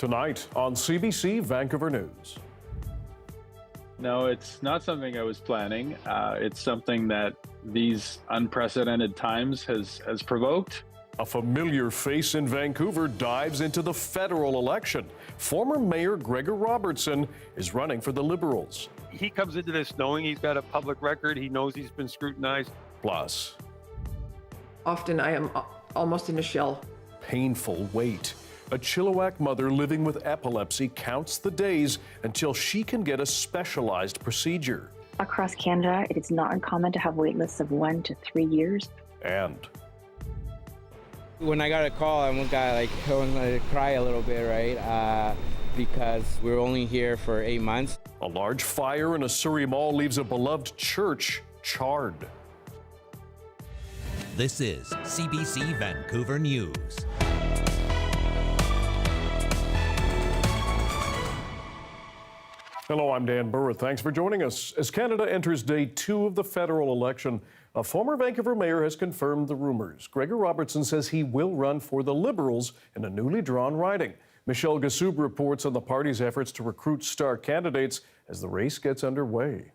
Tonight on CBC Vancouver News. No, it's not something I was planning. It's something that these unprecedented times has provoked. A familiar face in Vancouver dives into the federal election. Former Mayor Gregor Robertson is running for the Liberals. He comes into this knowing he's got a public record. He knows he's been scrutinized. Plus, often I am almost in a shell. Painful wait. A Chilliwack mother living with epilepsy counts the days until she can get a specialized procedure. Across Canada, it is not uncommon to have wait lists of 1 to 3 years. And when I got a call, I got to cry a little bit, right? Because we're only here for 8 months. A large fire in a Surrey mall leaves a beloved church charred. This is CBC Vancouver News. Hello, I'm Dan Burritt. Thanks for joining us. As Canada enters day 2 of the federal election, a former Vancouver mayor has confirmed the rumors. Gregor Robertson says he will run for the Liberals in a newly drawn riding. Michelle Gassoub reports on the party's efforts to recruit star candidates as the race gets underway.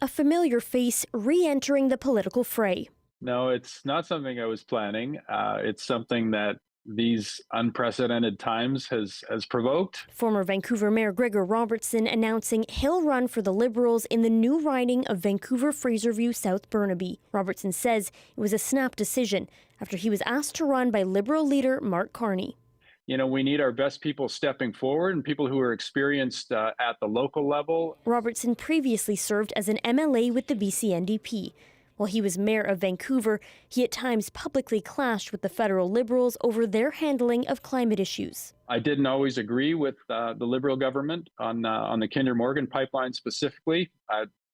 A familiar face re-entering the political fray. No, it's not something I was planning. It's something that these unprecedented times has provoked. Former Vancouver Mayor Gregor Robertson announcing he'll run for the Liberals in the new riding of Vancouver-Fraserview South Burnaby. Robertson says it was a snap decision after he was asked to run by Liberal leader Mark Carney. You know, we need our best people stepping forward and people who are experienced at the local level. Robertson previously served as an MLA with the BC NDP. While he was mayor of Vancouver, he at times publicly clashed with the federal Liberals over their handling of climate issues. I didn't always agree with the Liberal government on the Kinder Morgan pipeline specifically.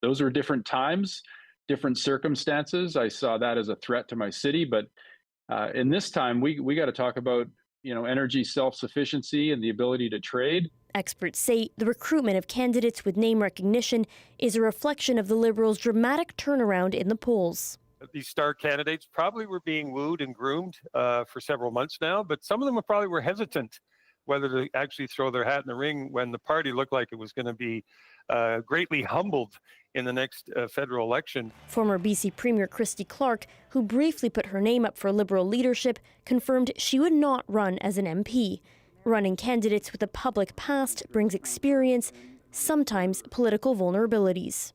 Those were different times, different circumstances. I saw that as a threat to my city. But in this time, we got to talk about energy self-sufficiency and the ability to trade. Experts say the recruitment of candidates with name recognition is a reflection of the Liberals' dramatic turnaround in the polls. These star candidates probably were being wooed and groomed for several months now, but some of them probably were hesitant whether to actually throw their hat in the ring when the party looked like it was going to be greatly humbled in the next federal election. Former BC Premier Christy Clark, who briefly put her name up for Liberal leadership, confirmed she would not run as an MP. Running candidates with a public past brings experience, sometimes political vulnerabilities.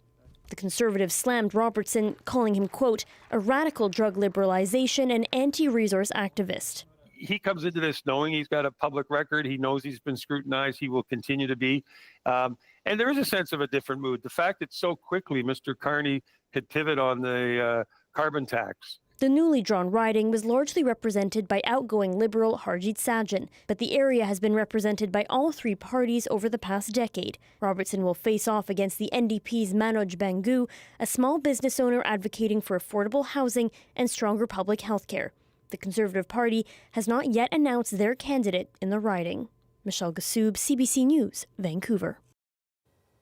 The Conservatives slammed Robertson, calling him, quote, a radical drug liberalization and anti-resource activist. He comes into this knowing he's got a public record. He knows he's been scrutinized. He will continue to be. And there is a sense of a different mood. The fact that so quickly Mr. Carney could pivot on the carbon tax. The newly drawn riding was largely represented by outgoing Liberal Harjit Sajjan, but the area has been represented by all 3 parties over the past decade. Robertson will face off against the NDP's Manoj Bangu, a small business owner advocating for affordable housing and stronger public health care. The Conservative Party has not yet announced their candidate in the riding. Michelle Gassoub, CBC News, Vancouver.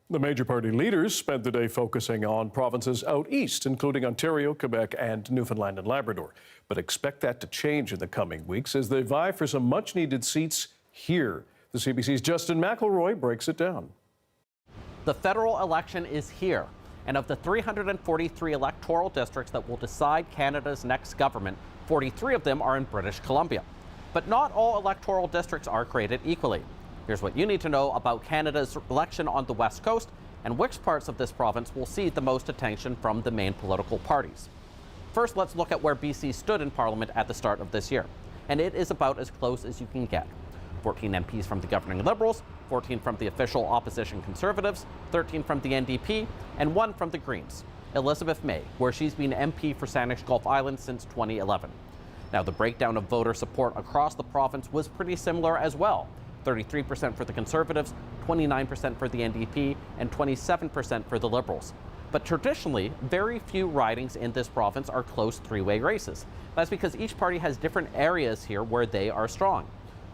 The major party leaders spent the day focusing on provinces out east, including Ontario, Quebec, and Newfoundland and Labrador. But expect that to change in the coming weeks as they vie for some much-needed seats here. The CBC's Justin McElroy breaks it down. The federal election is here, and of the 343 electoral districts that will decide Canada's next government, 43 of them are in British Columbia. But not all electoral districts are created equally. Here's what you need to know about Canada's election on the West Coast and which parts of this province will see the most attention from the main political parties. First, let's look at where BC stood in Parliament at the start of this year. And it is about as close as you can get. 14 MPs from the governing Liberals, 14 from the official opposition Conservatives, 13 from the NDP, and 1 from the Greens, Elizabeth May, where she's been MP for Saanich Gulf Island since 2011. Now, the breakdown of voter support across the province was pretty similar as well. 33% for the Conservatives, 29% for the NDP, and 27% for the Liberals. But traditionally, very few ridings in this province are close 3-way races. That's because each party has different areas here where they are strong.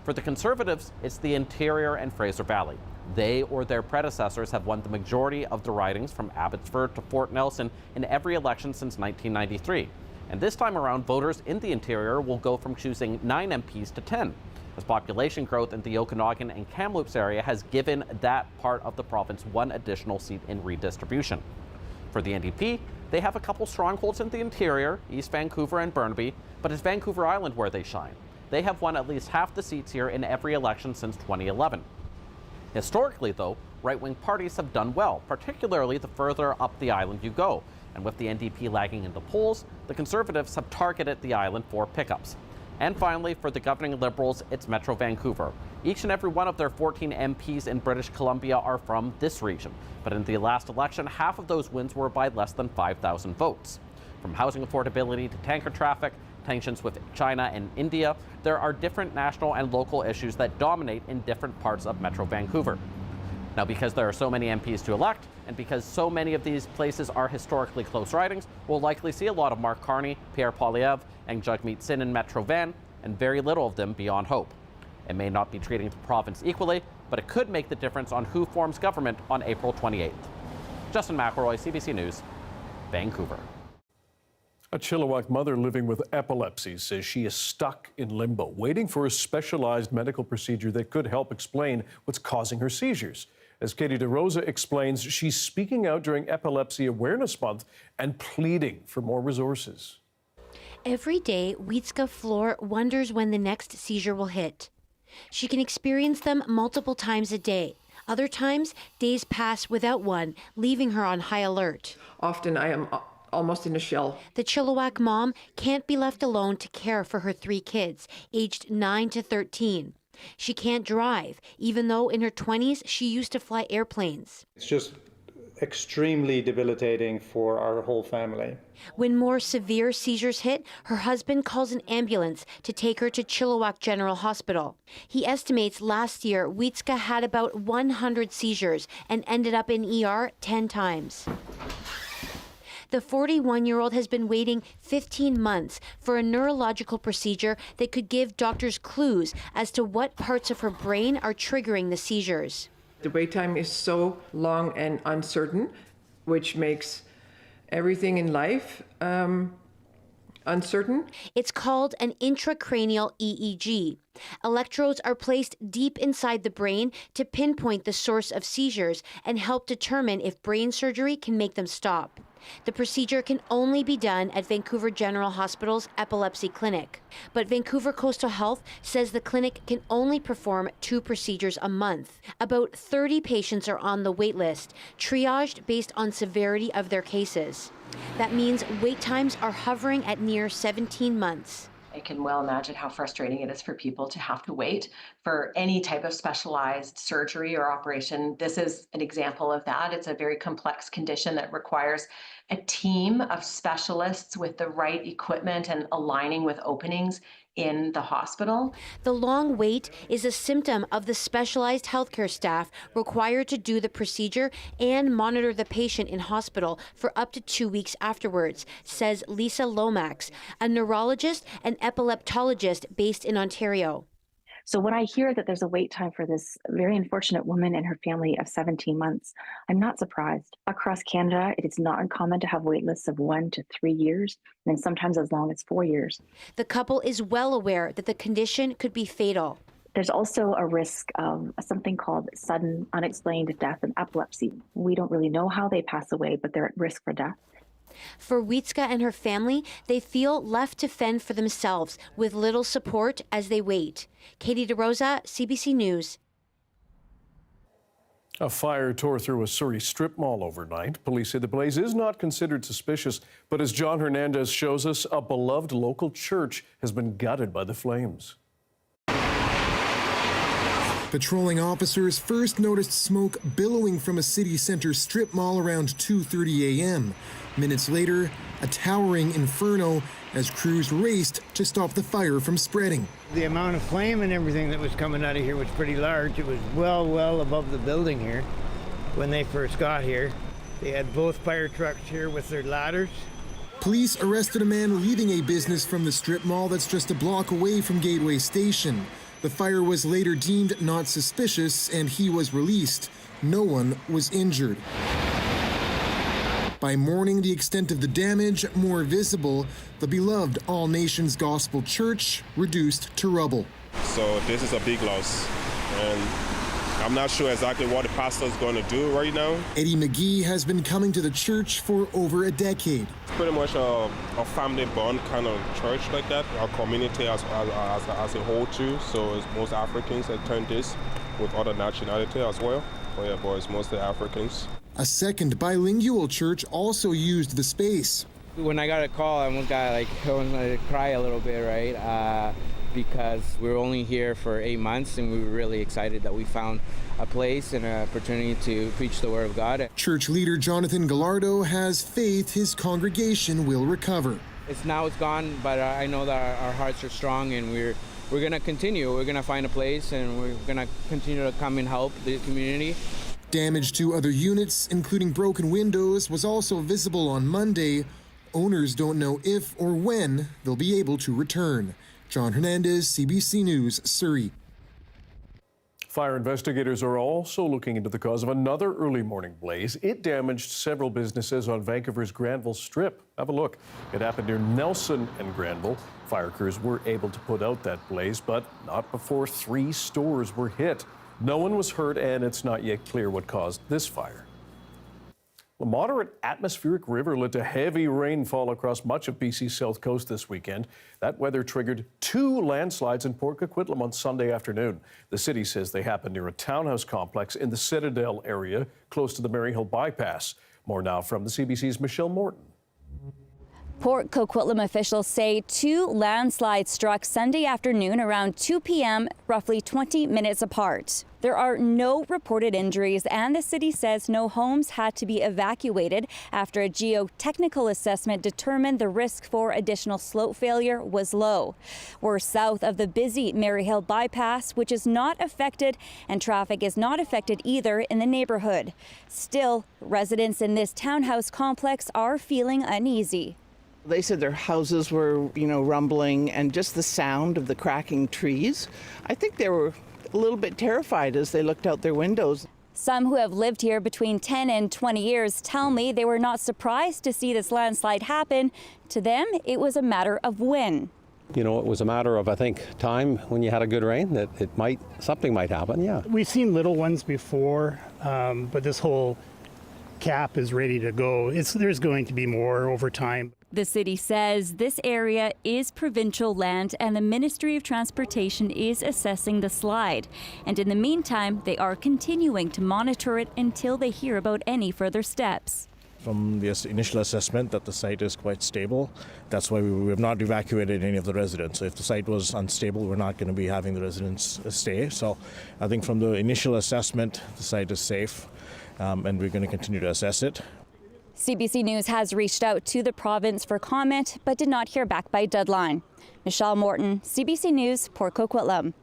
For the Conservatives, it's the Interior and Fraser Valley. They or their predecessors have won the majority of the ridings from Abbotsford to Fort Nelson in every election since 1993. And this time around, voters in the interior will go from choosing 9 MPs to 10, as population growth in the Okanagan and Kamloops area has given that part of the province 1 additional seat in redistribution. For the NDP, they have a couple strongholds in the interior, East Vancouver and Burnaby, but it's Vancouver Island where they shine. They have won at least half the seats here in every election since 2011. Historically, though, right-wing parties have done well, particularly the further up the island you go. And with the NDP lagging in the polls, the Conservatives have targeted the island for pickups. And finally, for the governing Liberals, it's Metro Vancouver. Each and every one of their 14 MPs in British Columbia are from this region. But in the last election, half of those wins were by less than 5,000 votes. From housing affordability to tanker traffic, tensions with China and India, there are different national and local issues that dominate in different parts of Metro Vancouver. Now, because there are so many MPs to elect, and because so many of these places are historically close ridings, we'll likely see a lot of Mark Carney, Pierre Poilievre, and Jagmeet Singh in Metro Van, and very little of them beyond Hope. It may not be treating the province equally, but it could make the difference on who forms government on April 28th. Justin McElroy, CBC News, Vancouver. A Chilliwack mother living with epilepsy says she is stuck in limbo, waiting for a specialized medical procedure that could help explain what's causing her seizures. As Katie DeRosa explains, she's speaking out during Epilepsy Awareness Month and pleading for more resources. Every day, Wietska Floor wonders when the next seizure will hit. She can experience them multiple times a day. Other times, days pass without one, leaving her on high alert. Often I am almost in a shell. The Chilliwack mom can't be left alone to care for her 3 kids, aged 9 to 13. She can't drive, even though in her 20s she used to fly airplanes. It's just extremely debilitating for our whole family. When more severe seizures hit, her husband calls an ambulance to take her to Chilliwack General Hospital. He estimates last year Wietska had about 100 seizures and ended up in ER 10 times. The 41-year-old has been waiting 15 months for a neurological procedure that could give doctors clues as to what parts of her brain are triggering the seizures. The wait time is so long and uncertain, which makes everything in life uncertain. It's called an intracranial EEG. Electrodes are placed deep inside the brain to pinpoint the source of seizures and help determine if brain surgery can make them stop. The procedure can only be done at Vancouver General Hospital's Epilepsy Clinic. But Vancouver Coastal Health says the clinic can only perform 2 procedures a month. About 30 patients are on the wait list, triaged based on severity of their cases. That means wait times are hovering at near 17 months. I can well imagine how frustrating it is for people to have to wait for any type of specialized surgery or operation. This is an example of that. It's a very complex condition that requires a team of specialists with the right equipment and aligning with openings in the hospital. The long wait is a symptom of the specialized healthcare staff required to do the procedure and monitor the patient in hospital for up to 2 weeks afterwards, says Lisa Lomax, a neurologist and epileptologist based in Ontario. So when I hear that there's a wait time for this very unfortunate woman and her family of 17 months, I'm not surprised. Across Canada, it is not uncommon to have wait lists of 1 to 3 years, and sometimes as long as 4 years. The couple is well aware that the condition could be fatal. There's also a risk of something called sudden unexplained death in epilepsy. We don't really know how they pass away, but they're at risk for death. For Wietska and her family, they feel left to fend for themselves with little support as they wait. Katie DeRosa, CBC News. A fire tore through a Surrey strip mall overnight. Police say the blaze is not considered suspicious, but as John Hernandez shows us, a beloved local church has been gutted by the flames. Patrolling officers first noticed smoke billowing from a city center strip mall around 2:30 a.m. Minutes later, a towering inferno as crews raced to stop the fire from spreading. The amount of flame and everything that was coming out of here was pretty large. It was well above the building here when they first got here. They had both fire trucks here with their ladders. Police arrested a man leaving a business from the strip mall that's just a block away from Gateway Station. The fire was later deemed not suspicious and he was released. No one was injured. By morning, the extent of the damage more visible, the beloved All Nations Gospel Church reduced to rubble. So this is a big loss, and I'm not sure exactly what the pastor is going to do right now. Eddie McGee has been coming to the church for over a decade. It's pretty much a family bond kind of church like that. Our community as a whole too. So it's most Africans attend this with other nationality as well. But yeah, but it's mostly Africans. A second bilingual church also used the space. When I got a call, I got I was going to cry a little bit, right? Because we were only here for 8 months, and we were really excited that we found a place and an opportunity to preach the Word of God. Church leader Jonathan Gallardo has faith his congregation will recover. It's gone, but I know that our hearts are strong, and we're going to continue. We're going to find a place, and we're going to continue to come and help the community. Damage to other units, including broken windows, was also visible on Monday. Owners don't know if or when they'll be able to return. John Hernandez, CBC News, Surrey. Fire investigators are also looking into the cause of another early morning blaze. It damaged several businesses on Vancouver's Granville Strip. Have a look. It happened near Nelson and Granville. Fire crews were able to put out that blaze, but not before 3 stores were hit. No one was hurt, and it's not yet clear what caused this fire. A moderate atmospheric river led to heavy rainfall across much of BC's south coast this weekend. That weather triggered 2 landslides in Port Coquitlam on Sunday afternoon. The city says they happened near a townhouse complex in the Citadel area, close to the Maryhill bypass. More now from the CBC's Michelle Morton. Port Coquitlam officials say 2 landslides struck Sunday afternoon around 2 p.m., roughly 20 minutes apart. There are no reported injuries, and the city says no homes had to be evacuated after a geotechnical assessment determined the risk for additional slope failure was low. We're south of the busy Maryhill bypass, which is not affected, and traffic is not affected either in the neighborhood. Still, residents in this townhouse complex are feeling uneasy. They said their houses were, rumbling, and just the sound of the cracking trees. I think they were a little bit terrified as they looked out their windows. Some who have lived here between 10 and 20 years tell me they were not surprised to see this landslide happen. To them, it was a matter of when. It was a matter of, I think, time when you had a good rain that something might happen, yeah. We've seen little ones before, but this whole cap is ready to go. There's going to be more over time. The city says this area is provincial land and the Ministry of Transportation is assessing the slide. And in the meantime, they are continuing to monitor it until they hear about any further steps. From this initial assessment that the site is quite stable, that's why we have not evacuated any of the residents. So if the site was unstable, we're not going to be having the residents stay. So I think from the initial assessment, the site is safe, and we're going to continue to assess it. CBC News has reached out to the province for comment, but did not hear back by deadline. Michelle Morton, CBC News, Port Coquitlam.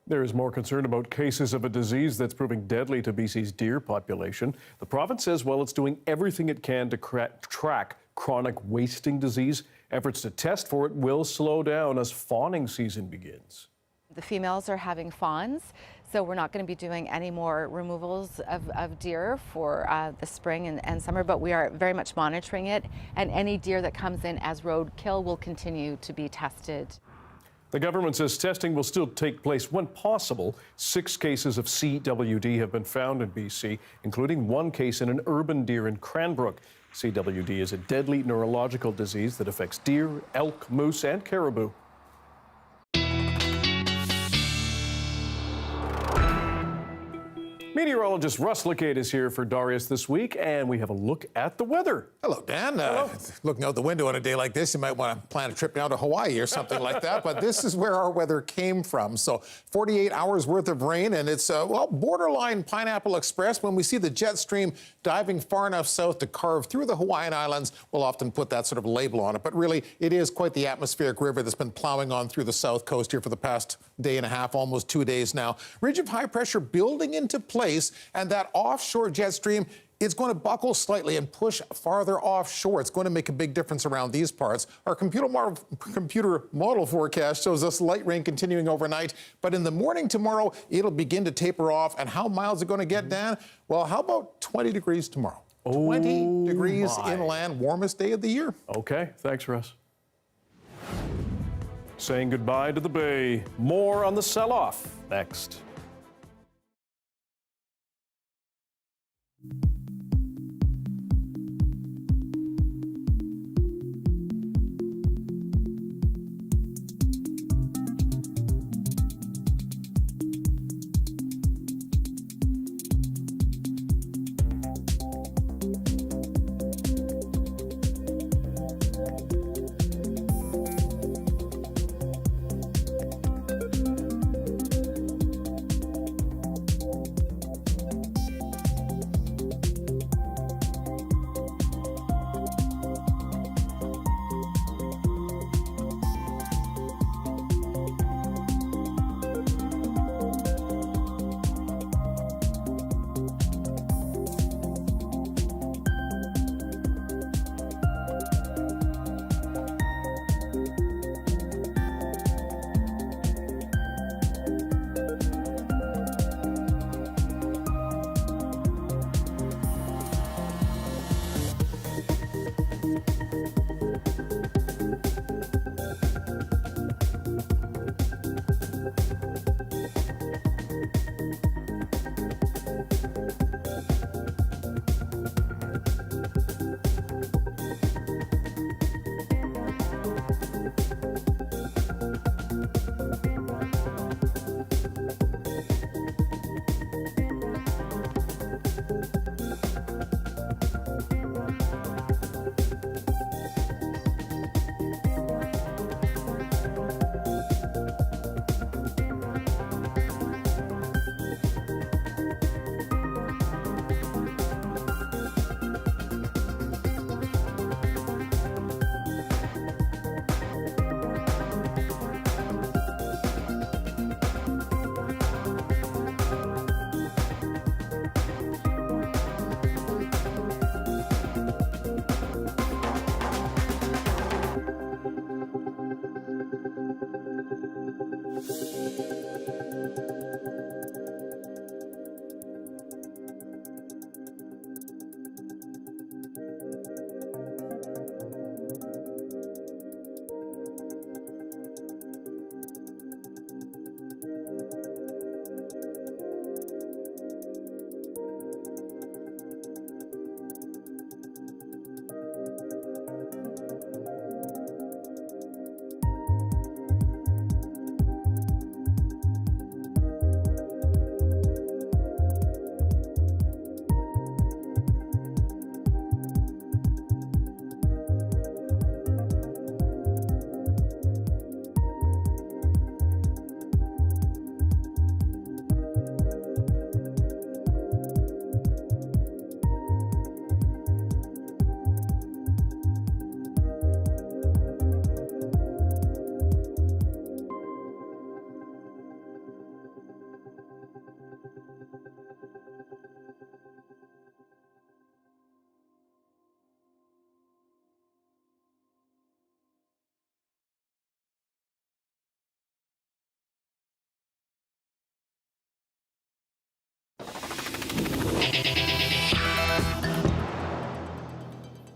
There is more concern about cases of a disease that's proving deadly to BC's deer population. The province says while it's doing everything it can to track chronic wasting disease, efforts to test for it will slow down as fawning season begins. The females are having fawns, so we're not going to be doing any more removals of deer for the spring and summer, but we are very much monitoring it, and any deer that comes in as roadkill will continue to be tested. The government says testing will still take place when possible. 6 cases of CWD have been found in BC, including 1 case in an urban deer in Cranbrook. CWD is a deadly neurological disease that affects deer, elk, moose, and caribou. Meteorologist Russ Licate is here for Darius this week, and we have a look at the weather. Hello, Dan. Looking out the window on a day like this, you might want to plan a trip down to Hawaii or something like that, but this is where our weather came from. So 48 hours worth of rain, and it's, borderline Pineapple Express. When we see the jet stream diving far enough south to carve through the Hawaiian Islands, we'll often put that sort of label on it. But really, it is quite the atmospheric river that's been plowing on through the south coast here for the past day and a half, almost 2 days now. Ridge of high pressure building into place, and that offshore jet stream is going to buckle slightly and push farther offshore. It's going to make a big difference around these parts. Our computer model forecast shows us light rain continuing overnight, but in the morning tomorrow, it'll begin to taper off. And how mild is it going to get, Dan? Well, how about 20 degrees tomorrow? 20 degrees inland, warmest day of the year. Okay, thanks, Russ. Saying goodbye to the Bay. More on the sell-off next.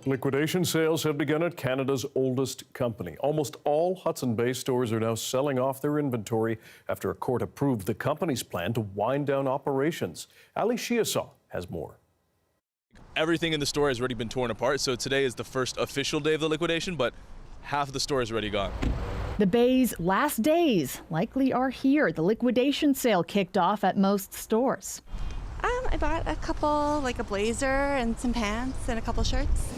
Liquidation sales have begun at Canada's oldest company. Almost all Hudson Bay stores are now selling off their inventory after a court approved the company's plan to wind down operations. Ali Shiasaw has more. Everything in the store has already been torn apart, so today is the first official day of the liquidation, but half of the store is already gone. The Bay's last days likely are here. The liquidation sale kicked off at most stores. I bought a couple, like a blazer and some pants and a couple shirts.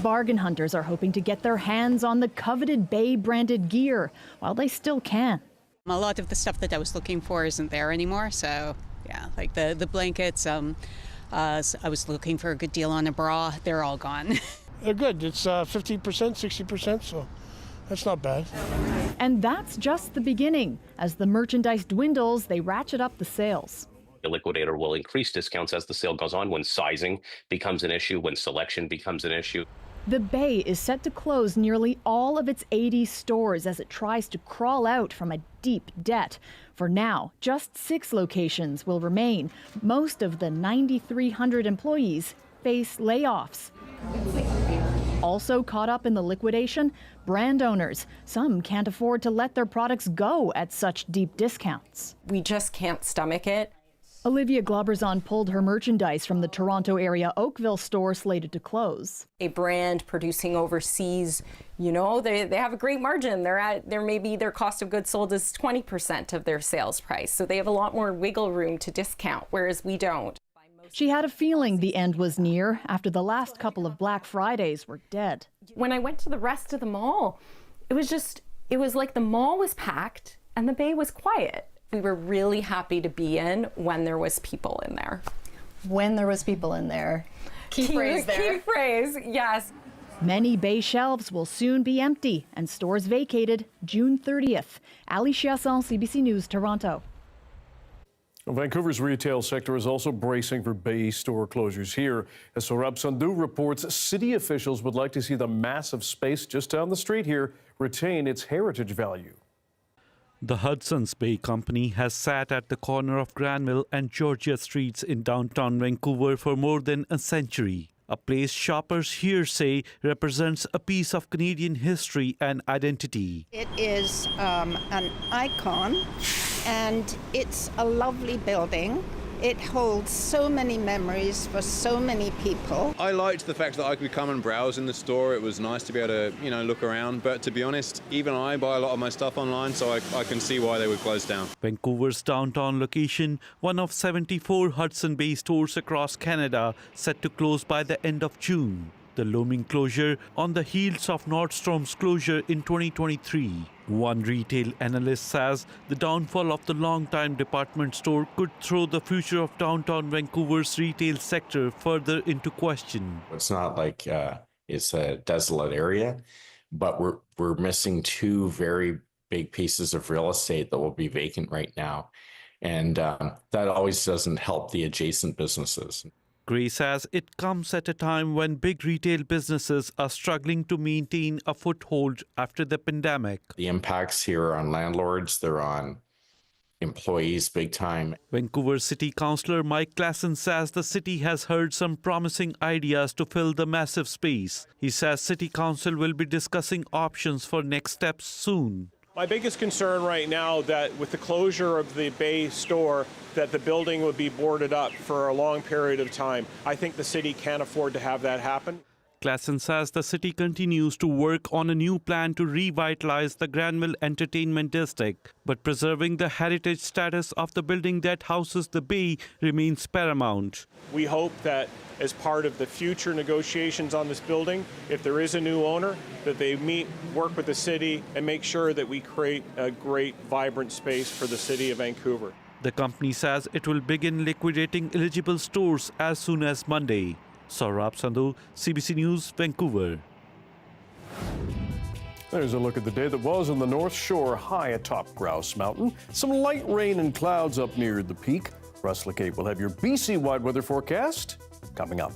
Bargain hunters are hoping to get their hands on the coveted Bay branded gear while they still can. A lot of the stuff that I was looking for isn't there anymore, so yeah, like the blankets, I was looking for a good deal on a bra, they're all gone. They're good. It's 50%, 60%, so that's not bad. And that's just the beginning. As the merchandise dwindles, they ratchet up the sales. The liquidator will increase discounts as the sale goes on when sizing becomes an issue, when selection becomes an issue. The Bay is set to close nearly all of its 80 stores as it tries to crawl out from a deep debt. For now, just 6 locations will remain. Most of the 9,300 employees face layoffs. Also caught up in the liquidation, brand owners. Some can't afford to let their products go at such deep discounts. We just can't stomach it. Olivia Globerzon pulled her merchandise from the Toronto area Oakville store slated to close. A brand producing overseas, you know, they have a great margin. Maybe their cost of goods sold is 20% of their sales price. So they have a lot more wiggle room to discount, whereas we don't. She had a feeling the end was near after the last couple of Black Fridays were dead. When I went to the rest of the mall, it was like the mall was packed and the bay was quiet. We were really happy to be in when there was people in there. When there was people in there. Key phrase there. Key phrase, yes. Many bay shelves will soon be empty and stores vacated June 30th. Ali Chiasson, CBC News, Toronto. Vancouver's retail sector is also bracing for bay store closures here. As Saurabh Sandhu reports, city officials would like to see the massive space just down the street here retain its heritage value. The Hudson's Bay Company has sat at the corner of Granville and Georgia Streets in downtown Vancouver for more than a century. A place shoppers here say represents a piece of Canadian history and identity. It is an icon, and it's a lovely building. It holds so many memories for so many people. I liked the fact that I could come and browse in the store. It was nice to be able to, look around. But to be honest, even I buy a lot of my stuff online, so I can see why they would close down. Vancouver's downtown location, one of 74 Hudson Bay stores across Canada, set to close by the end of June. The looming closure on the heels of Nordstrom's closure in 2023. One retail analyst says the downfall of the longtime department store could throw the future of downtown Vancouver's retail sector further into question. It's not like it's a desolate area, but we're missing two very big pieces of real estate that will be vacant right now. And that always doesn't help the adjacent businesses. Gray says it comes at a time when big retail businesses are struggling to maintain a foothold after the pandemic. The impacts here are on landlords, they're on employees big time. Vancouver City Councillor Mike Klassen says the city has heard some promising ideas to fill the massive space. He says City Council will be discussing options for next steps soon. My biggest concern right now that with the closure of the Bay store, that the building would be boarded up for a long period of time. I think the city can't afford to have that happen. Klassen says the city continues to work on a new plan to revitalize the Granville Entertainment District, but preserving the heritage status of the building that houses the Bay remains paramount. We hope that as part of the future negotiations on this building, if there is a new owner, that they work with the city and make sure that we create a great, vibrant space for the city of Vancouver. The company says it will begin liquidating eligible stores as soon as Monday. Saurabh Sandhu, CBC News, Vancouver. There's a look at the day that was on the North Shore, high atop Grouse Mountain. Some light rain and clouds up near the peak. Russ LeCape will have your BC-wide weather forecast coming up.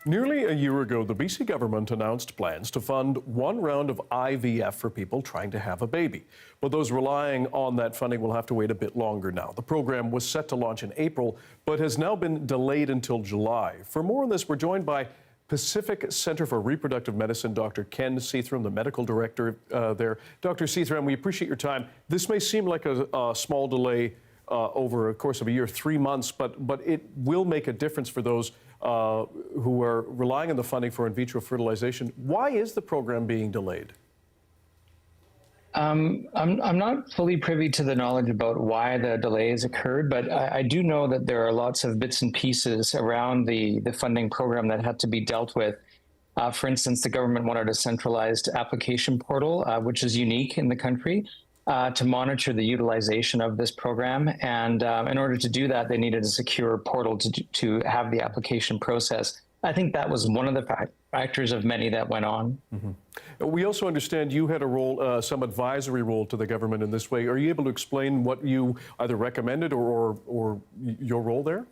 Nearly a year ago, the BC government announced plans to fund one round of IVF for people trying to have a baby. But those relying on that funding will have to wait a bit longer now. The program was set to launch in April, but has now been delayed until July. For more on this, we're joined by Pacific Centre for Reproductive Medicine, Dr. Ken Seathram, the medical director there. Dr. Seathram, we appreciate your time. This may seem like a small delay over a course of a year, 3 months, but it will make a difference for those who are relying on the funding for in vitro fertilization. Why is the program being delayed? I'm not fully privy to the knowledge about why the delay has occurred, but I do know that there are lots of bits and pieces around the funding program that had to be dealt with. For instance, the government wanted a centralized application portal, which is unique in the country, to monitor the utilization of this program. And in order to do that, they needed a secure portal to have the application process. I think that was one of the factors of many that went on. Mm-hmm. We also understand you had a role, some advisory role to the government in this way. Are you able to explain what you either recommended or your role there?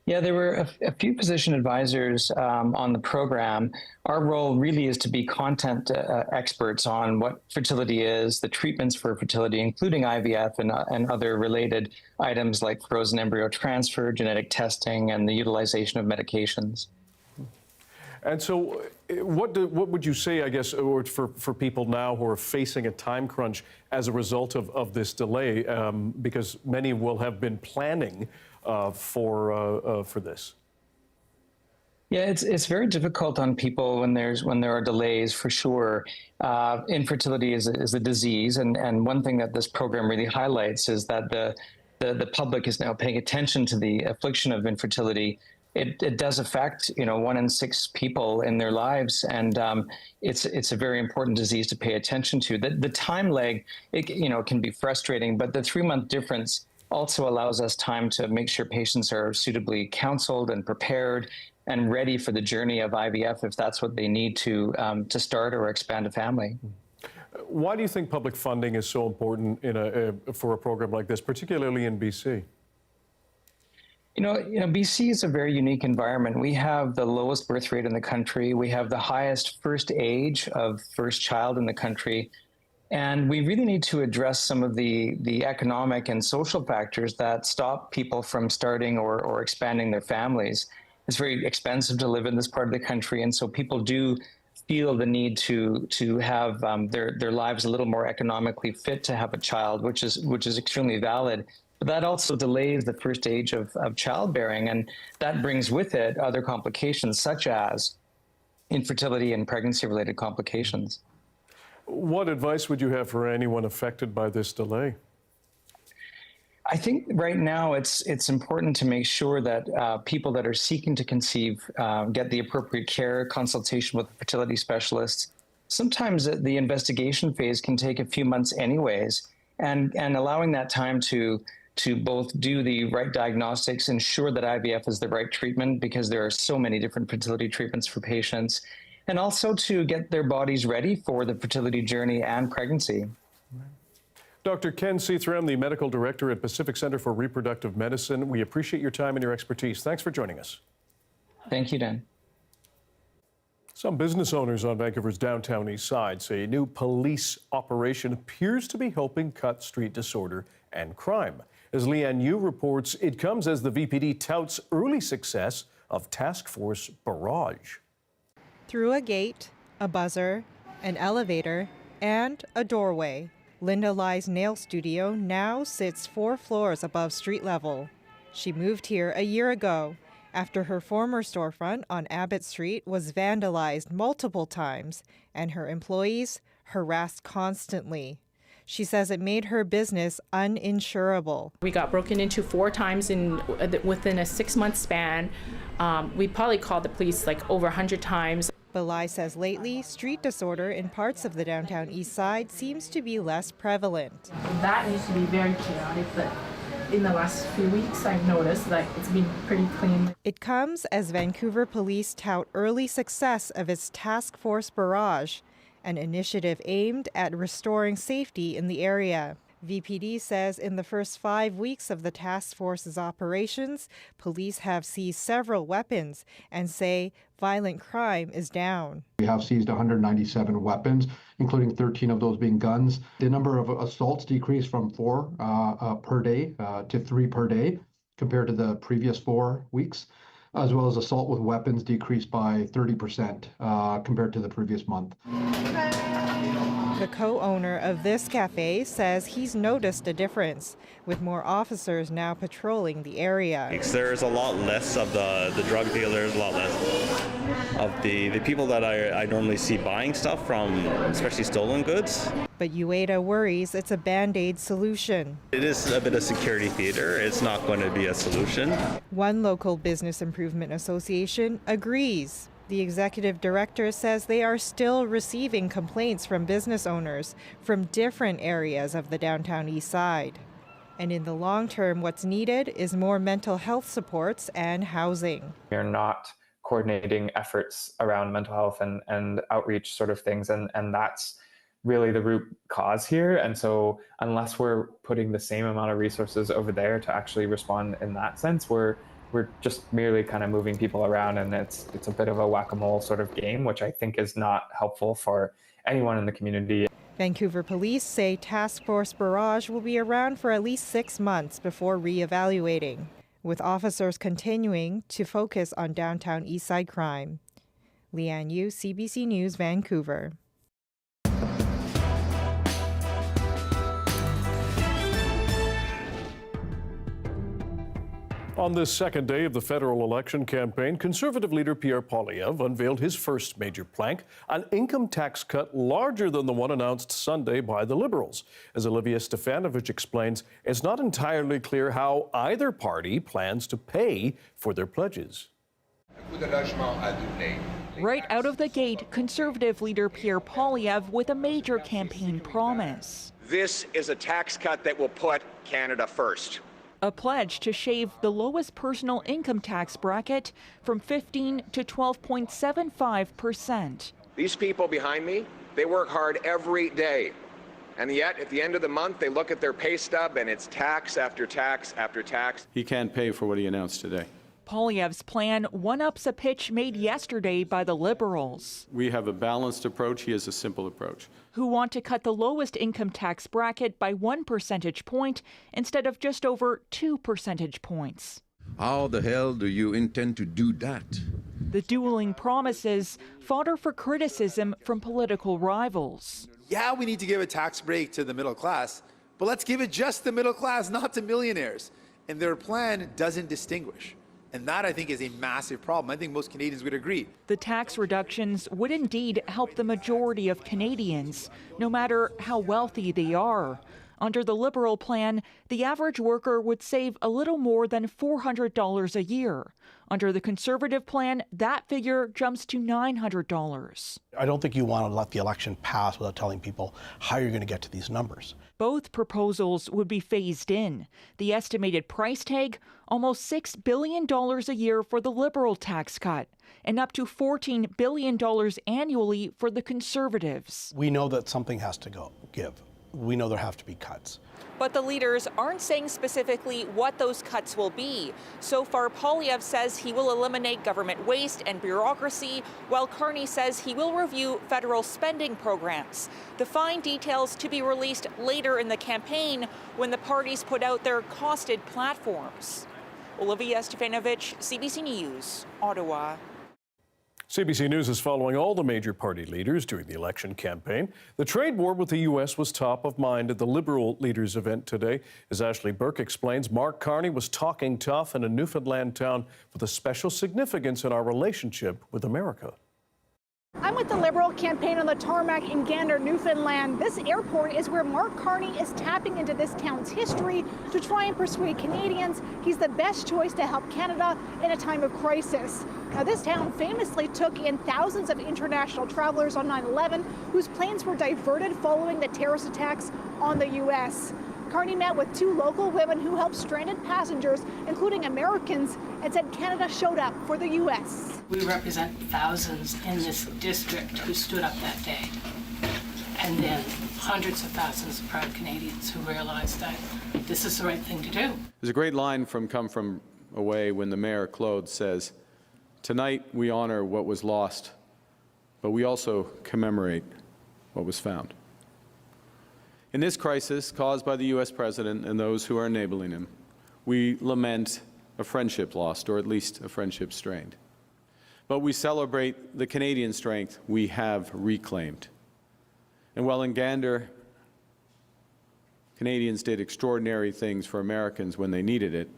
Yeah, there were a few physician advisors on the program. Our role really is to be content experts on what fertility is, the treatments for fertility, including IVF and other related items like frozen embryo transfer, genetic testing, and the utilization of medications. And so what would you say, I guess, or for people now who are facing a time crunch as a result of this delay, because many will have been planning for this? Yeah, it's very difficult on people when there are delays, for sure. Infertility is a disease, and one thing that this program really highlights is that the public is now paying attention to the affliction of infertility. It does affect 1 in 6 people in their lives, and it's a very important disease to pay attention to. The time lag, it can be frustrating, but the 3-month difference also allows us time to make sure patients are suitably counseled and prepared and ready for the journey of IVF if that's what they need to start or expand a family. Why do you think public funding is so important for a program like this, particularly in BC? BC is a very unique environment. We have the lowest birth rate in the country. We have the highest first age of first child in the country. And we really need to address some of the economic and social factors that stop people from starting or expanding their families. It's very expensive to live in this part of the country, and so people do feel the need to have their lives a little more economically fit to have a child, which is extremely valid. But that also delays the first age of childbearing, and that brings with it other complications such as infertility and pregnancy-related complications. What advice would you have for anyone affected by this delay? I think right now it's important to make sure that people that are seeking to conceive get the appropriate care, consultation with fertility specialists. Sometimes the investigation phase can take a few months anyways, and allowing that time to both do the right diagnostics, ensure that IVF is the right treatment because there are so many different fertility treatments for patients, and also to get their bodies ready for the fertility journey and pregnancy. Dr. Ken Seathram, the medical director at Pacific Centre for Reproductive Medicine, we appreciate your time and your expertise. Thanks for joining us. Thank you, Dan. Some business owners on Vancouver's downtown east side say a new police operation appears to be helping cut street disorder and crime. As Leanne Yu reports, it comes as the VPD touts early success of Task Force Barrage. Through a gate, a buzzer, an elevator, and a doorway, Linda Lai's nail studio now sits 4 floors above street level. She moved here a year ago after her former storefront on Abbott Street was vandalized multiple times and her employees harassed constantly. She says it made her business uninsurable. We got broken into 4 times within a 6-month span. We probably called the police like over 100 times. Belai says lately, street disorder in parts of the downtown east side seems to be less prevalent. That needs to be very chaotic, but in the last few weeks I've noticed that it's been pretty clean. It comes as Vancouver police tout early success of its Task Force Barrage, an initiative aimed at restoring safety in the area. VPD says in the first 5 weeks of the task force's operations, police have seized several weapons and say violent crime is down. We have seized 197 weapons, including 13 of those being guns. The number of assaults decreased from 4 per day to 3 per day compared to the previous 4 weeks, as well as assault with weapons decreased by 30% compared to the previous month. The co-owner of this cafe says he's noticed a difference, with more officers now patrolling the area. There's a lot less of the drug dealers, a lot less of the people that I normally see buying stuff from, especially stolen goods. But Ueda worries it's a Band-Aid solution. It is a bit of security theater. It's not going to be a solution. One local business improvement association agrees. The executive director says they are still receiving complaints from business owners from different areas of the downtown east side. And in the long term, what's needed is more mental health supports and housing. We're not coordinating efforts around mental health and outreach sort of things, and that's really the root cause here. And so unless we're putting the same amount of resources over there to actually respond in that sense, we're just merely kind of moving people around, and it's a bit of a whack-a-mole sort of game, which I think is not helpful for anyone in the community. Vancouver police say Task Force Barrage will be around for at least 6 months before re-evaluating, with officers continuing to focus on downtown Eastside crime. Leanne Yu, CBC News, Vancouver. On this second day of the federal election campaign, Conservative leader Pierre Poilievre unveiled his first major plank, an income tax cut larger than the one announced Sunday by the Liberals. As Olivia Stefanovich explains, it's not entirely clear how either party plans to pay for their pledges. Right out of the gate, Conservative leader Pierre Poilievre with a major campaign promise. This is a tax cut that will put Canada first. A pledge to shave the lowest personal income tax bracket from 15 to 12.75%. These people behind me, they work hard every day. And yet, at the end of the month, they look at their pay stub and it's tax after tax after tax. He can't pay for what he announced today. Poilievre's plan one-ups a pitch made yesterday by the Liberals. We have a balanced approach. He has a simple approach. Who want to cut the lowest income tax bracket by 1 percentage point instead of just over 2 percentage points. How the hell do you intend to do that? The dueling promises, fodder for criticism from political rivals. Yeah, we need to give a tax break to the middle class, but let's give it just the middle class, not to millionaires. And their plan doesn't distinguish. And that, I think, is a massive problem. I think most Canadians would agree. The tax reductions would indeed help the majority of Canadians, no matter how wealthy they are. Under the Liberal plan, the average worker would save a little more than $400 a year. Under the Conservative plan, that figure jumps to $900. I don't think you want to let the election pass without telling people how you're going to get to these numbers. Both proposals would be phased in. The estimated price tag, almost $6 billion a year for the Liberal tax cut, and up to $14 billion annually for the Conservatives. We know that something has to give. We know there have to be cuts. But the leaders aren't saying specifically what those cuts will be. So far, Poilievre says he will eliminate government waste and bureaucracy, while Carney says he will review federal spending programs. The fine details to be released later in the campaign when the parties put out their costed platforms. Olivia Stefanovich, CBC News, Ottawa. CBC News is following all the major party leaders during the election campaign. The trade war with the U.S. was top of mind at the Liberal leaders event today. As Ashley Burke explains, Mark Carney was talking tough in a Newfoundland town with a special significance in our relationship with America. I'm with the Liberal campaign on the tarmac in Gander, Newfoundland. This airport is where Mark Carney is tapping into this town's history to try and persuade Canadians he's the best choice to help Canada in a time of crisis. Now, this town famously took in thousands of international travelers on 9/11 whose planes were diverted following the terrorist attacks on the U.S. Carney met with 2 local women who helped stranded passengers, including Americans, and said Canada showed up for the U.S. We represent thousands in this district who stood up that day. And then hundreds of thousands of proud Canadians who realize that this is the right thing to do. There's a great line come from away when the Mayor, Claude, says, "Tonight we honor what was lost, but we also commemorate what was found." In this crisis caused by the U.S. President and those who are enabling him, we lament a friendship lost, or at least a friendship strained. But we celebrate the Canadian strength we have reclaimed. And while in Gander, Canadians did extraordinary things for Americans when they needed it,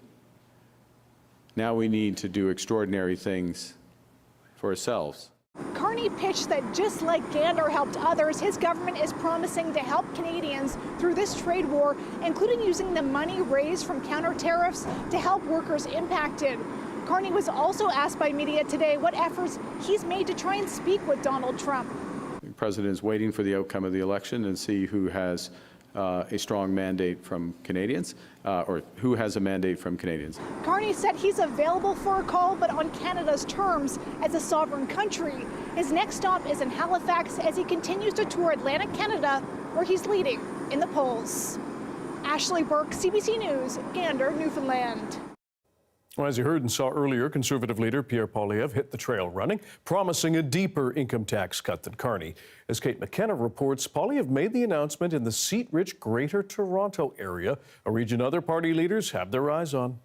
now we need to do extraordinary things for ourselves. Carney pitched that just like Gander helped others, his government is promising to help Canadians through this trade war, including using the money raised from counter tariffs to help workers impacted. Carney was also asked by media today what efforts he's made to try and speak with Donald Trump. The President is waiting for the outcome of the election and see who has a strong mandate from Canadians, or who has a mandate from Canadians. Carney said he's available for a call, but on Canada's terms as a sovereign country. His next stop is in Halifax as he continues to tour Atlantic Canada, where he's leading in the polls. Ashley Burke, CBC News, Gander, Newfoundland. Well, as you heard and saw earlier, Conservative leader Pierre Poilievre hit the trail running, promising a deeper income tax cut than Carney. As Kate McKenna reports, Poilievre made the announcement in the seat-rich Greater Toronto area, a region other party leaders have their eyes on.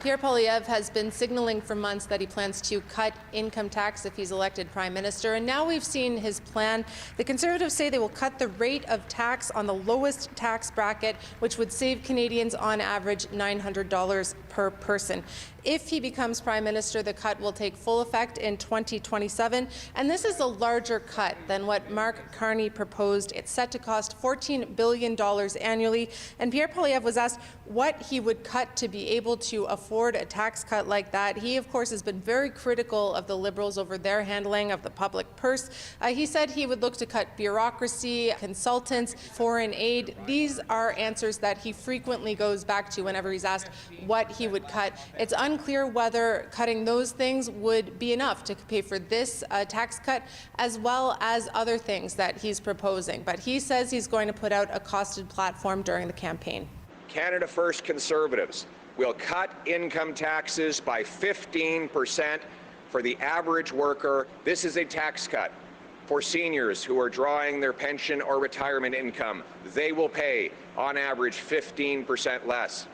Pierre Poilievre has been signaling for months that he plans to cut income tax if he's elected Prime Minister, and now we've seen his plan. The Conservatives say they will cut the rate of tax on the lowest tax bracket, which would save Canadians on average $900 per person. If he becomes Prime Minister, the cut will take full effect in 2027, and this is a larger cut than what Mark Carney proposed. It's set to cost $14 billion annually, and Pierre Poilievre was asked what he would cut to be able to afford a tax cut like that. He, of course, has been very critical of the Liberals over their handling of the public purse. He said he would look to cut bureaucracy, consultants, foreign aid. These are answers that he frequently goes back to whenever he's asked what he would cut. It's unclear whether cutting those things would be enough to pay for this tax cut, as well as other things that he's proposing. But he says he's going to put out a costed platform during the campaign. Canada First Conservatives will cut income taxes by 15% for the average worker. This is a tax cut for seniors who are drawing their pension or retirement income. They will pay, on average, 15% less.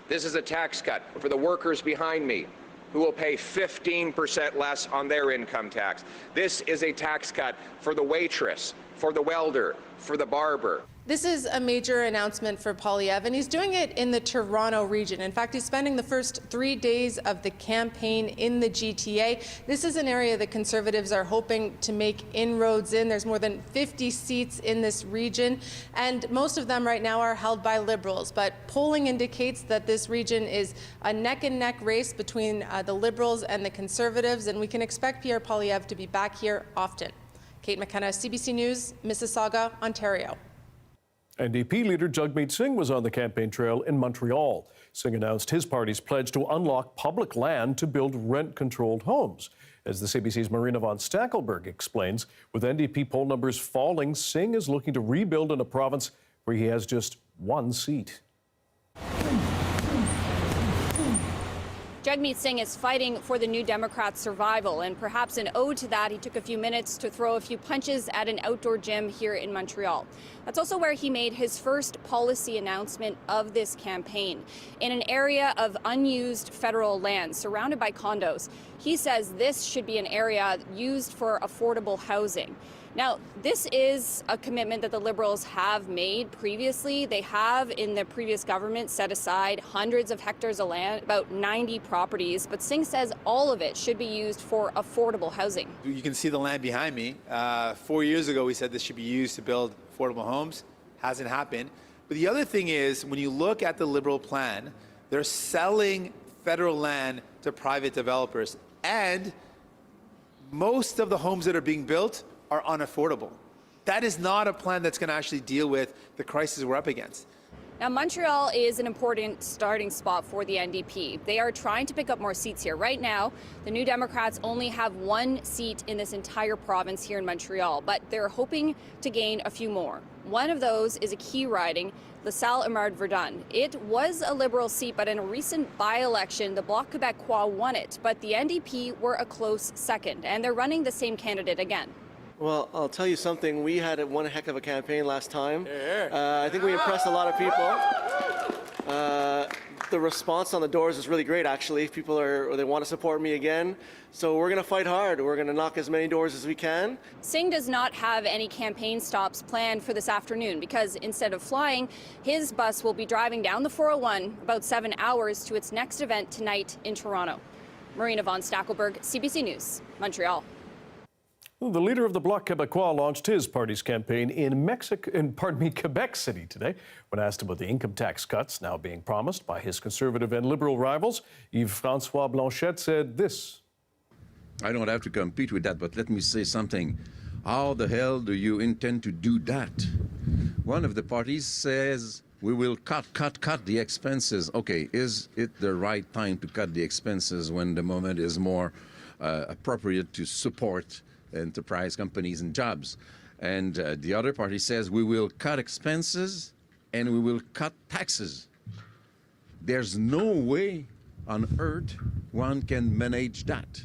This is a tax cut for the workers behind me, who will pay 15% less on their income tax. This is a tax cut for the waitress, for the welder, for the barber. This is a major announcement for Poilievre, and he's doing it in the Toronto region. In fact, he's spending the first 3 days of the campaign in the GTA. This is an area the Conservatives are hoping to make inroads in. There's more than 50 seats in this region, and most of them right now are held by Liberals. But polling indicates that this region is a neck-and-neck race between the Liberals and the Conservatives, and we can expect Pierre Poilievre to be back here often. Kate McKenna, CBC News, Mississauga, Ontario. NDP leader Jagmeet Singh was on the campaign trail in Montreal. Singh announced his party's pledge to unlock public land to build rent-controlled homes. As the CBC's Marina von Stackelberg explains, with NDP poll numbers falling, Singh is looking to rebuild in a province where he has just one seat. Jagmeet Singh is fighting for the New Democrats' survival, and perhaps an ode to that, he took a few minutes to throw a few punches at an outdoor gym here in Montreal. That's also where he made his first policy announcement of this campaign. In an area of unused federal land surrounded by condos, he says this should be an area used for affordable housing. Now, this is a commitment that the Liberals have made previously. They have, in the previous government, set aside hundreds of hectares of land, about 90 properties, but Singh says all of it should be used for affordable housing. You can see the land behind me. 4 years ago, we said this should be used to build affordable homes. Hasn't happened. But the other thing is, when you look at the Liberal plan, they're selling federal land to private developers, and most of the homes that are being built are unaffordable. That is not a plan that's going to actually deal with the crisis we're up against. Now, Montreal is an important starting spot for the NDP. They are trying to pick up more seats here. Right now, the New Democrats only have 1 seat in this entire province here in Montreal, but they're hoping to gain a few more. One of those is a key riding, LaSalle-Amard-Verdun. It was a Liberal seat, but in a recent by-election, the Bloc Québécois won it. But the NDP were a close second, and they're running the same candidate again. Well, I'll tell you something. We had one heck of a campaign last time. I think we impressed a lot of people. The response on the doors is really great, actually. People they want to support me again. So we're going to fight hard. We're going to knock as many doors as we can. Singh does not have any campaign stops planned for this afternoon because instead of flying, his bus will be driving down the 401 about 7 hours to its next event tonight in Toronto. Marina von Stackelberg, CBC News, Montreal. The leader of the Bloc Québécois launched his party's campaign in Quebec City today. When asked about the income tax cuts now being promised by his Conservative and Liberal rivals, Yves-François Blanchet said this. I don't have to compete with that, but let me say something. How the hell do you intend to do that? One of the parties says we will cut the expenses. Okay, is it the right time to cut the expenses when the moment is more appropriate to support enterprise companies and jobs? And the other party says we will cut expenses and we will cut taxes. There's no way on earth one can manage that.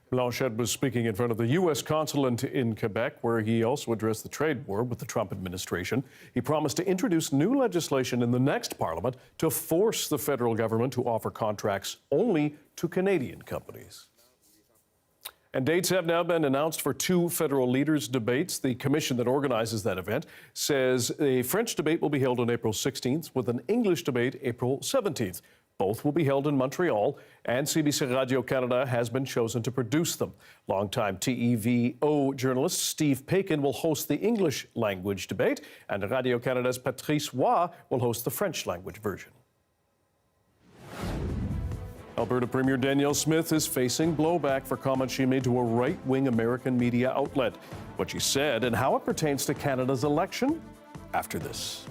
Blanchet was speaking in front of the U.S. consulate in Quebec, where he also addressed the trade war with the Trump administration. He promised to introduce new legislation in the next parliament to force the federal government to offer contracts only to Canadian companies. And dates have now been announced for 2 federal leaders' debates. The commission that organizes that event says a French debate will be held on April 16th with an English debate April 17th. Both will be held in Montreal, and CBC Radio-Canada has been chosen to produce them. Longtime TEVO journalist Steve Paikin will host the English language debate, and Radio-Canada's Patrice Roy will host the French language version. Alberta Premier Danielle Smith is facing blowback for comments she made to a right-wing American media outlet. What she said and how it pertains to Canada's election after this.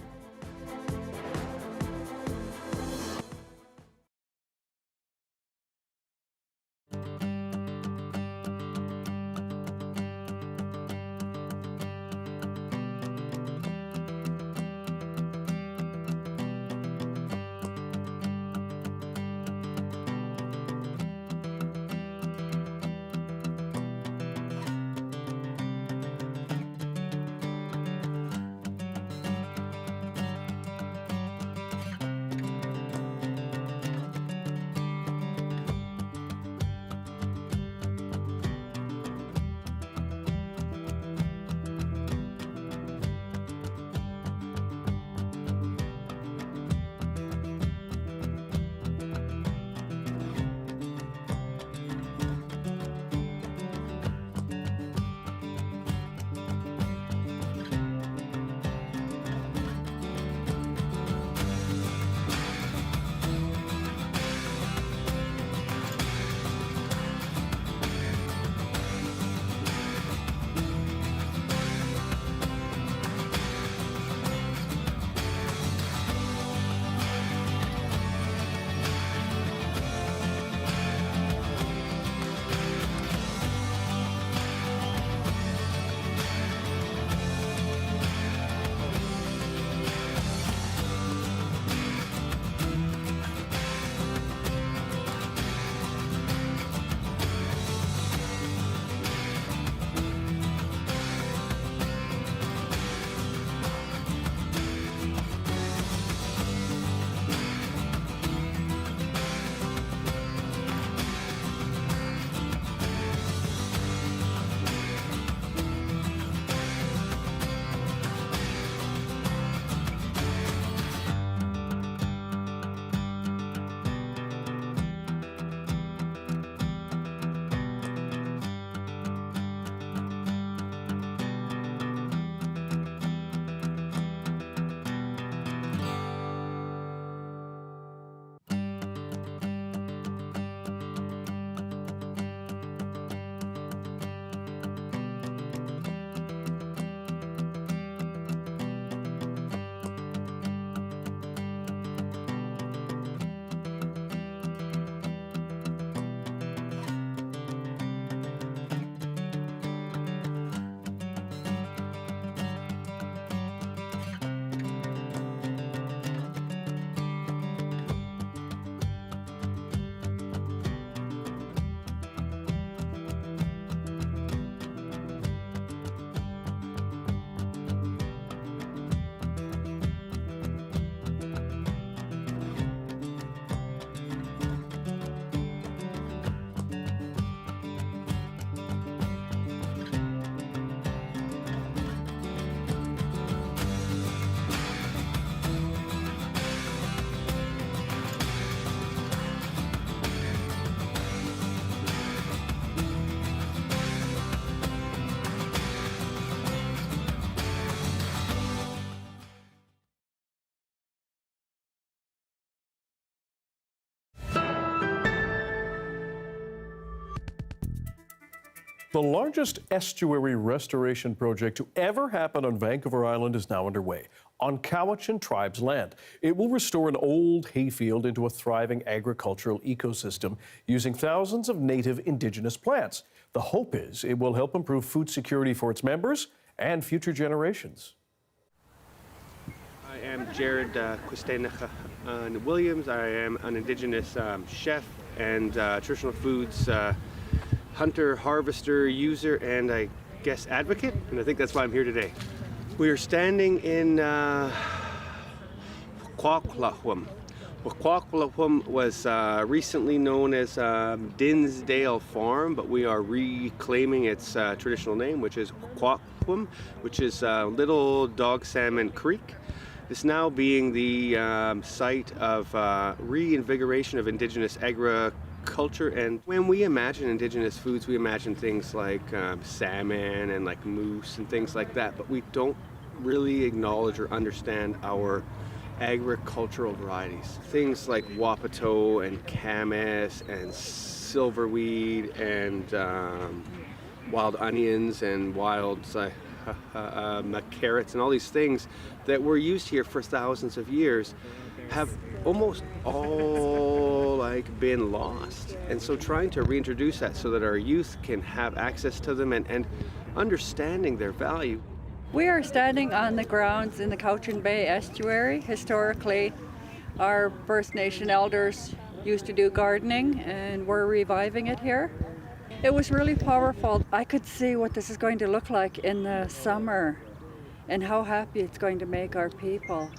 The largest estuary restoration project to ever happen on Vancouver Island is now underway on Cowichan Tribe's land. It will restore an old hayfield into a thriving agricultural ecosystem using thousands of native Indigenous plants. The hope is it will help improve food security for its members and future generations. I am Jared Quistenacha Williams. I am an Indigenous chef and traditional foods hunter, harvester, user, and I guess advocate, and I think that's why I'm here today. We are standing in Coquitlam. Well, Coquitlam was recently known as Dinsdale Farm, but we are reclaiming its traditional name, which is Coquitlam, which is Little Dog Salmon Creek. This now being the site of reinvigoration of Indigenous agriculture. And when we imagine Indigenous foods, we imagine things like salmon and like moose and things like that, but we don't really acknowledge or understand our agricultural varieties. Things like wapato and camas and silverweed and wild onions and wild carrots and all these things that were used here for thousands of years have almost all been lost. And so trying to reintroduce that so that our youth can have access to them and understanding their value. We are standing on the grounds in the Cowichan Bay estuary. Historically, our First Nation elders used to do gardening, and we're reviving it here. It was really powerful. I could see what this is going to look like in the summer and how happy it's going to make our people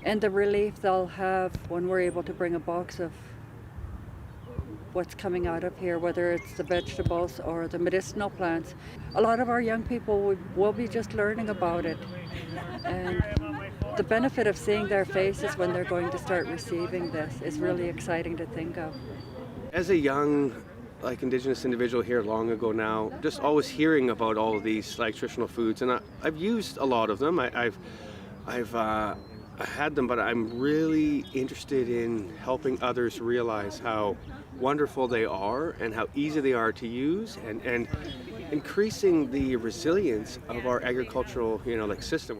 and the relief they'll have when we're able to bring a box of what's coming out of here, whether it's the vegetables or the medicinal plants. A lot of our young people will be just learning about it, and the benefit of seeing their faces when they're going to start receiving this is really exciting to think of. As a young Indigenous individual here long ago now, just always hearing about all of these traditional foods, and I've used a lot of them. I've had them, but I'm really interested in helping others realize how wonderful they are and how easy they are to use, and increasing the resilience of our agricultural system.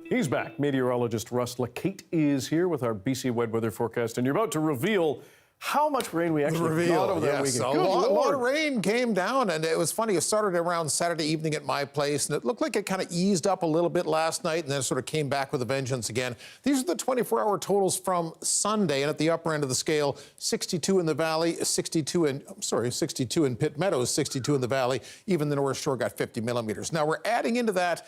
He's back. Meteorologist Russ Lacate is here with our BC wet weather forecast, and you're about to reveal how much rain we actually got over that weekend. A lot of rain came down, and it was funny. It started around Saturday evening at my place, and it looked like it kind of eased up a little bit last night, and then sort of came back with a vengeance again. These are the 24-hour totals from Sunday, and at the upper end of the scale, 62 in the valley, 62 in Pitt Meadows, 62 in the valley. Even the North Shore got 50 millimeters. Now we're adding into that,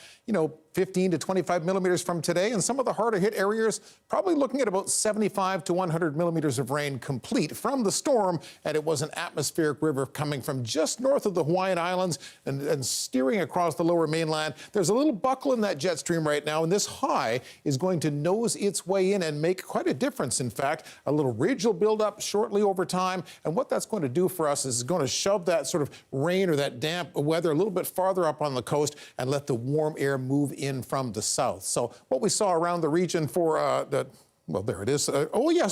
15 to 25 millimeters from today, and some of the harder hit areas probably looking at about 75 to 100 millimeters of rain complete from the storm, and it was an atmospheric river coming from just north of the Hawaiian Islands and steering across the lower mainland. There's a little buckle in that jet stream right now, and this high is going to nose its way in and make quite a difference. In fact, a little ridge will build up shortly over time, and what that's going to do for us is going to shove that sort of rain or that damp weather a little bit farther up on the coast and let the warm air move in from the south. So what we saw around the region for well, there it is. So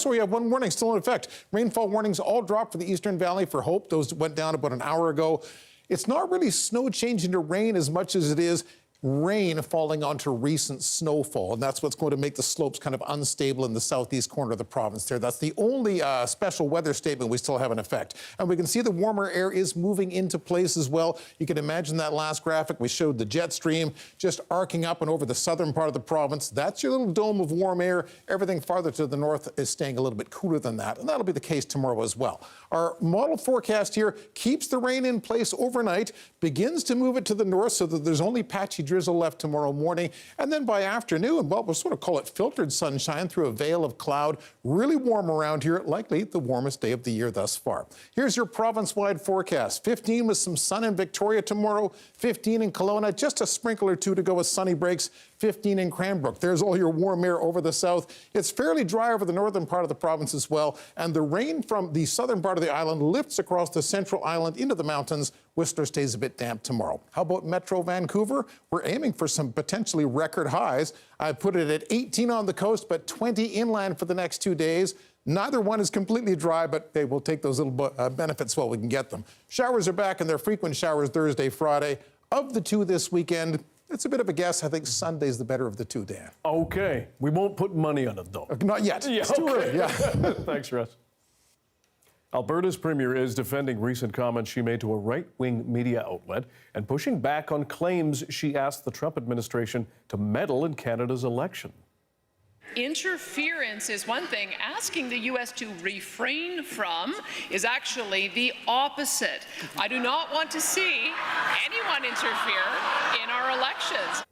we have one warning still in effect. Rainfall warnings all dropped for the Eastern Valley for Hope. Those went down about an hour ago. It's not really snow changing to rain as much as it is rain falling onto recent snowfall, and that's what's going to make the slopes kind of unstable in the southeast corner of the province there. That's the only special weather statement we still have in effect. And we can see the warmer air is moving into place as well. You can imagine that last graphic. We showed the jet stream just arcing up and over the southern part of the province. That's your little dome of warm air. Everything farther to the north is staying a little bit cooler than that, and that'll be the case tomorrow as well. Our model forecast here keeps the rain in place overnight, begins to move it to the north so that there's only patchy drizzle left tomorrow morning, and then by afternoon, well, we'll sort of call it filtered sunshine through a veil of cloud. Really warm around here, likely the warmest day of the year thus far. Here's your province-wide forecast. 15 with some sun in Victoria tomorrow, 15 in Kelowna, just a sprinkle or two to go with sunny breaks, 15 in Cranbrook. There's all your warm air over the south. It's fairly dry over the northern part of the province as well, and the rain from the southern part of the island lifts across the central island into the mountains. Whistler stays a bit damp tomorrow. How about Metro Vancouver? We're aiming for some potentially record highs. I put it at 18 on the coast, but 20 inland for the next 2 days. Neither one is completely dry, but hey, we'll take those little benefits while we can get them. Showers are back, and they're frequent showers Thursday, Friday. Of the two this weekend, it's a bit of a guess. I think Sunday's the better of the two, Dan. Okay. We won't put money on it, though. Not yet. Yeah, it's too early. Yeah. Thanks, Russ. Alberta's premier is defending recent comments she made to a right-wing media outlet and pushing back on claims she asked the Trump administration to meddle in Canada's election. Interference is one thing. Asking the U.S. to refrain from is actually the opposite. I do not want to see anyone interfere in our elections.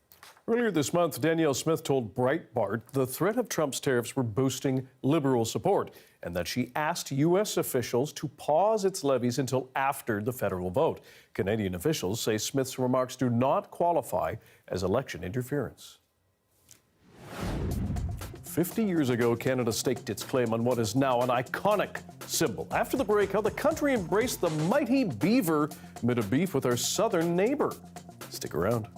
Earlier this month, Danielle Smith told Breitbart the threat of Trump's tariffs were boosting Liberal support and that she asked U.S. officials to pause its levies until after the federal vote. Canadian officials say Smith's remarks do not qualify as election interference. 50 years ago, Canada staked its claim on what is now an iconic symbol. After the break, how the country embraced the mighty beaver amid a beef with our southern neighbor. Stick around.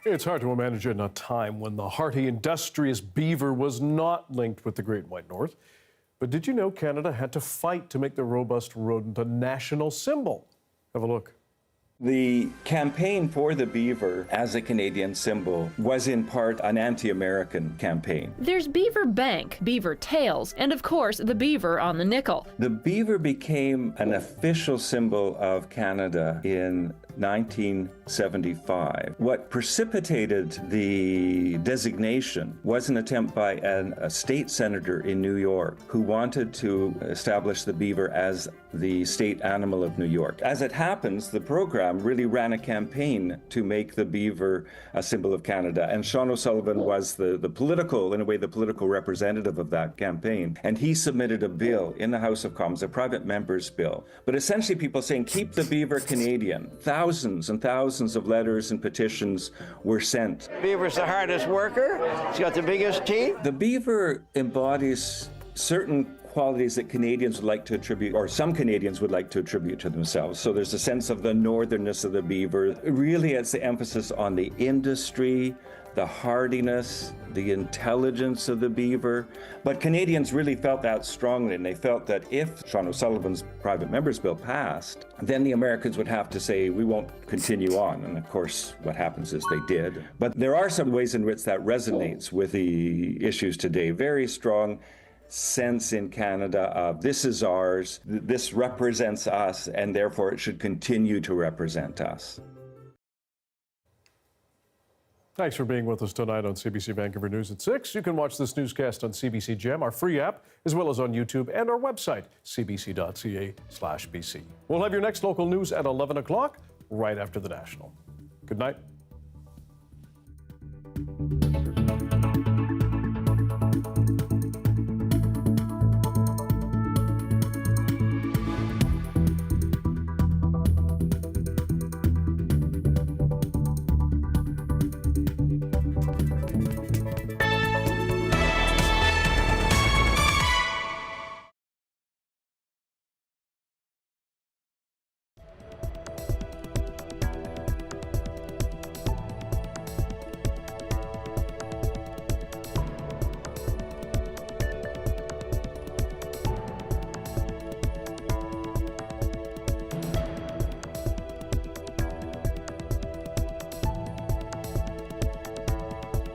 It's hard to imagine a time when the hardy, industrious beaver was not linked with the Great White North. But did you know Canada had to fight to make the robust rodent a national symbol? Have a look. The campaign for the beaver as a Canadian symbol was in part an anti-American campaign. There's Beaver Bank, Beaver Tails, and of course the beaver on the nickel. The beaver became an official symbol of Canada in 1975. What precipitated the designation was an attempt by a state senator in New York who wanted to establish the beaver as the state animal of New York. As it happens, the program really ran a campaign to make the beaver a symbol of Canada, and Sean O'Sullivan was the political, in a way, the political representative of that campaign. And he submitted a bill in the House of Commons, a private member's bill, but essentially people saying, keep the beaver Canadian. Thousands and thousands of letters and petitions were sent. Beaver's the hardest worker. He's got the biggest teeth. The beaver embodies certain qualities that Canadians would like to attribute, or some Canadians would like to attribute to themselves. So there's a sense of the northernness of the beaver. Really, it's the emphasis on the industry, the hardiness, the intelligence of the beaver. But Canadians really felt that strongly, and they felt that if Sean O'Sullivan's private member's bill passed, then the Americans would have to say, we won't continue on. And of course, what happens is they did. But there are some ways in which that resonates with the issues today. Very strong sense in Canada of this is ours, this represents us, and therefore it should continue to represent us. Thanks for being with us tonight on CBC Vancouver News at 6. You can watch this newscast on CBC Gem, our free app, as well as on YouTube and our website, cbc.ca/BC. We'll have your next local news at 11 o'clock, right after the National. Good night.